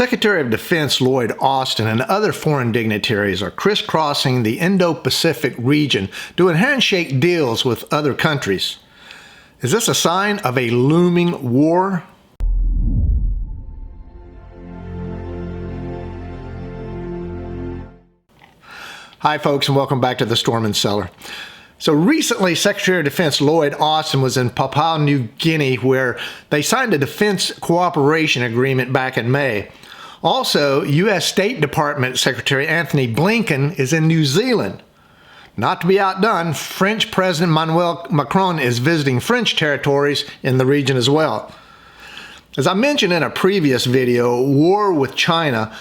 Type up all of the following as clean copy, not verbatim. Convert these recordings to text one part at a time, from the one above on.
Secretary of Defense Lloyd Austin and other foreign dignitaries are crisscrossing the Indo-Pacific region doing handshake deals with other countries. Is this a sign of a looming war? Hi folks, and welcome back to the Storm and Cellar. So recently, Secretary of Defense Lloyd Austin was in Papua New Guinea, where they signed a defense cooperation agreement back in May. Also, US State Department Secretary Antony Blinken is in New Zealand. Not to be outdone, French President Macron is visiting French territories in the region as well. As I mentioned in a previous video, war with China,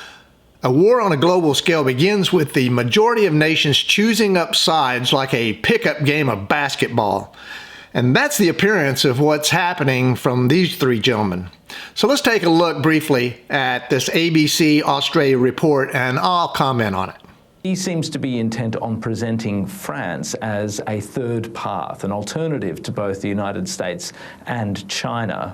a war on a global scale begins with the majority of nations choosing up sides like a pickup game of basketball. And that's the appearance of what's happening from these three gentlemen. So let's take a look briefly at this ABC Australia report, and I'll comment on it. He seems to be intent on presenting France as a third path, an alternative to both the United States and China,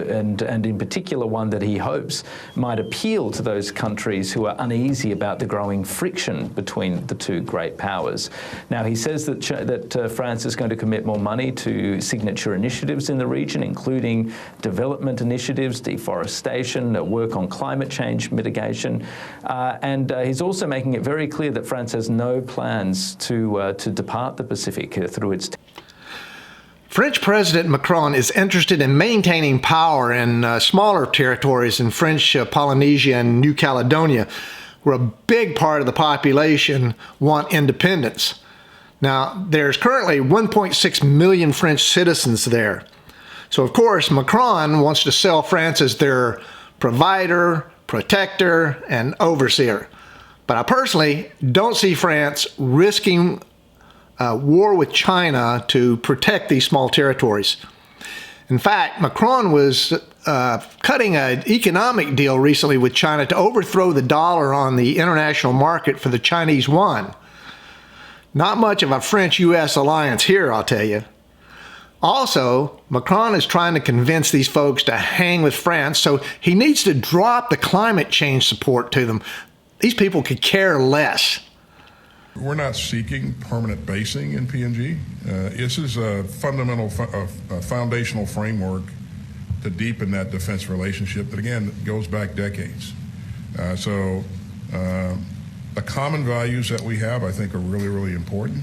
and in particular one that he hopes might appeal to those countries who are uneasy about the growing friction between the two great powers. Now, he says that France is going to commit more money to signature initiatives in the region, including development initiatives, deforestation, work on climate change mitigation, and he's also making it very clear that France has no plans to depart the Pacific through its... French President Macron is interested in maintaining power in smaller territories in French Polynesia and New Caledonia, where a big part of the population want independence. Now, there's currently 1.6 million French citizens there. So, of course, Macron wants to sell France as their provider, protector, and overseer. But I personally don't see France risking war with China to protect these small territories. In fact, Macron was cutting an economic deal recently with China to overthrow the dollar on the international market for the Chinese yuan. Not much of a French-US alliance here, I'll tell you. Also, Macron is trying to convince these folks to hang with France, so he needs to drop the climate change support to them. These people could care less. We're not seeking permanent basing in PNG. This is a fundamental, foundational framework to deepen that defense relationship that, again, goes back decades. So the common values that we have, I think, are really, really important.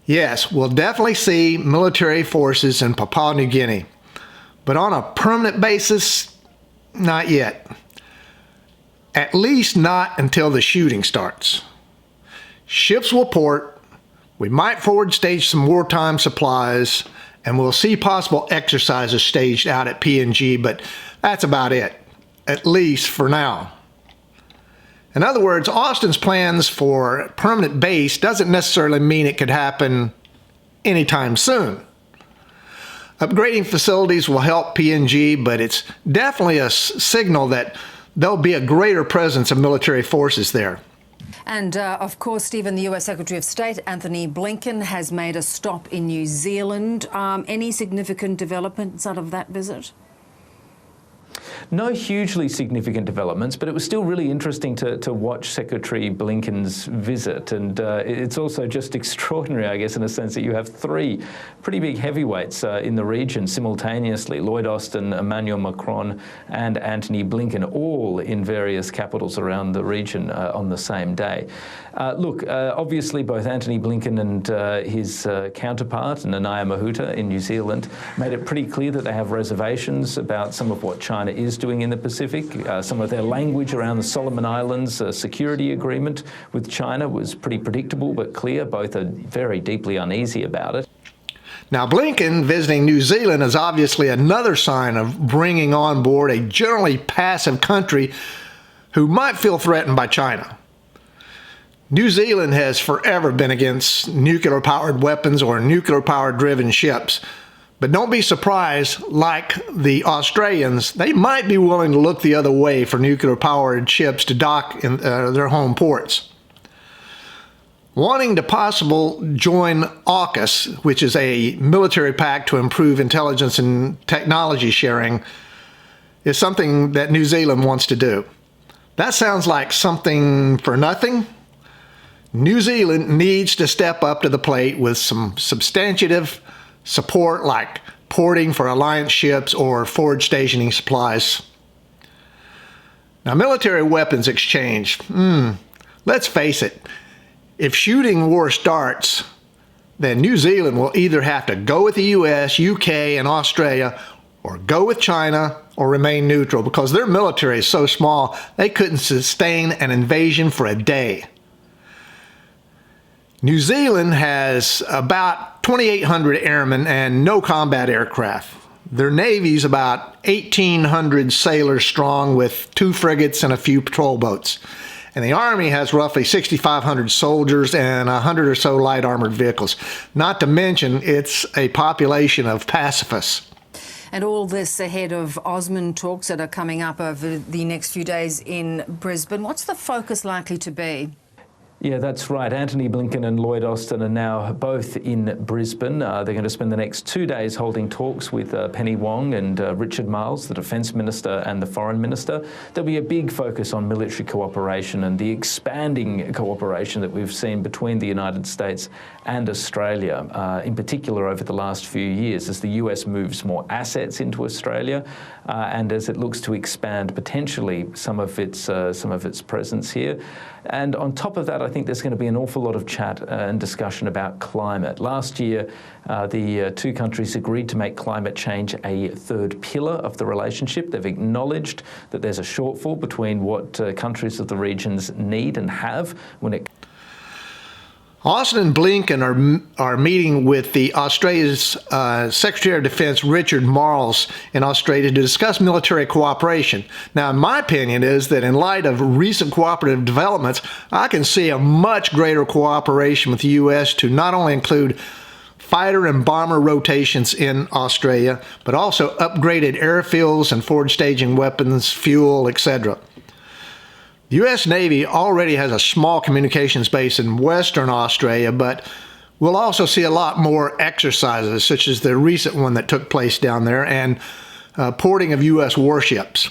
Yes, we'll definitely see military forces in Papua New Guinea, but on a permanent basis, not yet. At least not until the shooting starts. Ships will port, we might forward stage some wartime supplies, and we'll see possible exercises staged out at PNG, but that's about it, at least for now. In other words, Austin's plans for a permanent base doesn't necessarily mean it could happen anytime soon. Upgrading facilities will help PNG, but it's definitely a signal that there'll be a greater presence of military forces there. And of course, Stephen, the US Secretary of State Antony Blinken has made a stop in New Zealand. Any significant developments out of that visit? No hugely significant developments, but it was still really interesting to watch Secretary Blinken's visit. And it's also just extraordinary, I guess, in a sense that you have three pretty big heavyweights in the region simultaneously: Lloyd Austin, Emmanuel Macron, and Antony Blinken, all in various capitals around the region on the same day. Look, obviously both Antony Blinken and his counterpart, Nanaia Mahuta in New Zealand, made it pretty clear that they have reservations about some of what China is doing in the Pacific. Some of their language around the Solomon Islands security agreement with China was pretty predictable but clear. Both are very deeply uneasy about it. Now, Blinken visiting New Zealand is obviously another sign of bringing on board a generally passive country who might feel threatened by China. New Zealand has forever been against nuclear-powered weapons or nuclear-powered driven ships. But don't be surprised, like the Australians, they might be willing to look the other way for nuclear-powered ships to dock in their home ports. Wanting to possibly join AUKUS, which is a military pact to improve intelligence and technology sharing, is something that New Zealand wants to do. That sounds like something for nothing. New Zealand needs to step up to the plate with some substantive support like porting for alliance ships or forward stationing supplies. Now, military weapons exchange. Let's face it, if shooting war starts, then New Zealand will either have to go with the US, UK, and Australia, or go with China, or remain neutral, because their military is so small they couldn't sustain an invasion for a day. New Zealand has about 2,800 airmen and no combat aircraft. Their Navy's about 1,800 sailors strong with 2 frigates and a few patrol boats. And the Army has roughly 6,500 soldiers and 100 or so light armored vehicles. Not to mention, it's a population of pacifists. And all this ahead of Osman talks that are coming up over the next few days in Brisbane. What's the focus likely to be? Yeah, that's right. Antony Blinken and Lloyd Austin are now both in Brisbane. They're going to spend the next 2 days holding talks with Penny Wong and Richard Marles, the Defence Minister and the Foreign Minister. There'll be a big focus on military cooperation and the expanding cooperation that we've seen between the United States and Australia, in particular over the last few years, as the US moves more assets into Australia and as it looks to expand potentially some of its presence here. And on top of that, I think there's going to be an awful lot of chat and discussion about climate. Last year, the two countries agreed to make climate change a third pillar of the relationship. They've acknowledged that there's a shortfall between what countries of the regions need and have when it. Austin and Blinken are meeting with the Australia's Secretary of Defense Richard Marles in Australia to discuss military cooperation. Now, my opinion is that in light of recent cooperative developments, I can see a much greater cooperation with the U.S. to not only include fighter and bomber rotations in Australia, but also upgraded airfields and forward staging weapons, fuel, etc. The U.S. Navy already has a small communications base in Western Australia, but we'll also see a lot more exercises, such as the recent one that took place down there, and porting of U.S. warships.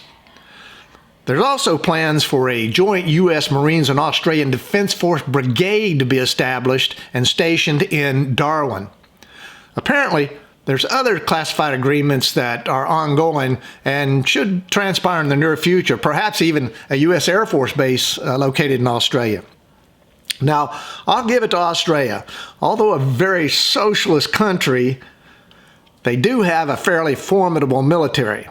There's also plans for a joint U.S. Marines and Australian Defence Force brigade to be established and stationed in Darwin. Apparently, there's other classified agreements that are ongoing and should transpire in the near future, perhaps even a U.S. Air Force base located in Australia. Now, I'll give it to Australia. Although a very socialist country, they do have a fairly formidable military,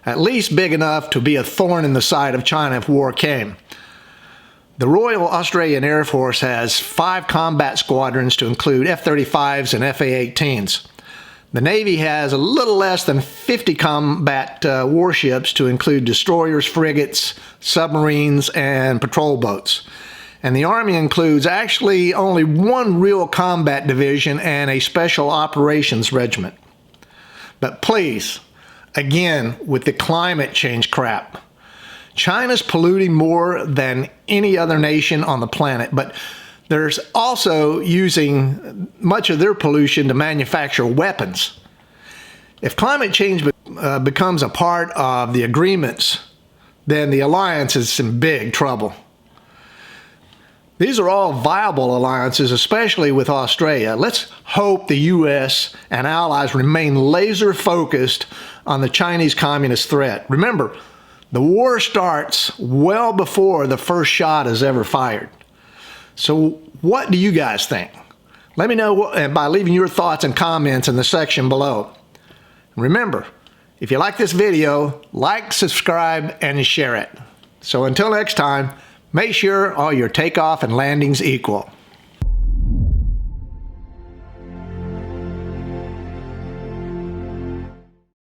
at least big enough to be a thorn in the side of China if war came. The Royal Australian Air Force has 5 combat squadrons to include F-35s and FA-18s. The Navy has a little less than 50 combat warships to include destroyers, frigates, submarines, and patrol boats. And the Army includes actually only 1 real combat division and a special operations regiment. But please, again, with the climate change crap, China's polluting more than any other nation on the planet, but there's also using much of their pollution to manufacture weapons. If climate change becomes a part of the agreements, then the alliance is in big trouble. These are all viable alliances, especially with Australia. Let's hope the U.S. and allies remain laser focused on the Chinese communist threat. Remember, the war starts well before the first shot is ever fired. So what do you guys think? Let me know by leaving your thoughts and comments in the section below. Remember, if you like this video, like, subscribe, and share it. So until next time, make sure all your takeoff and landings equal.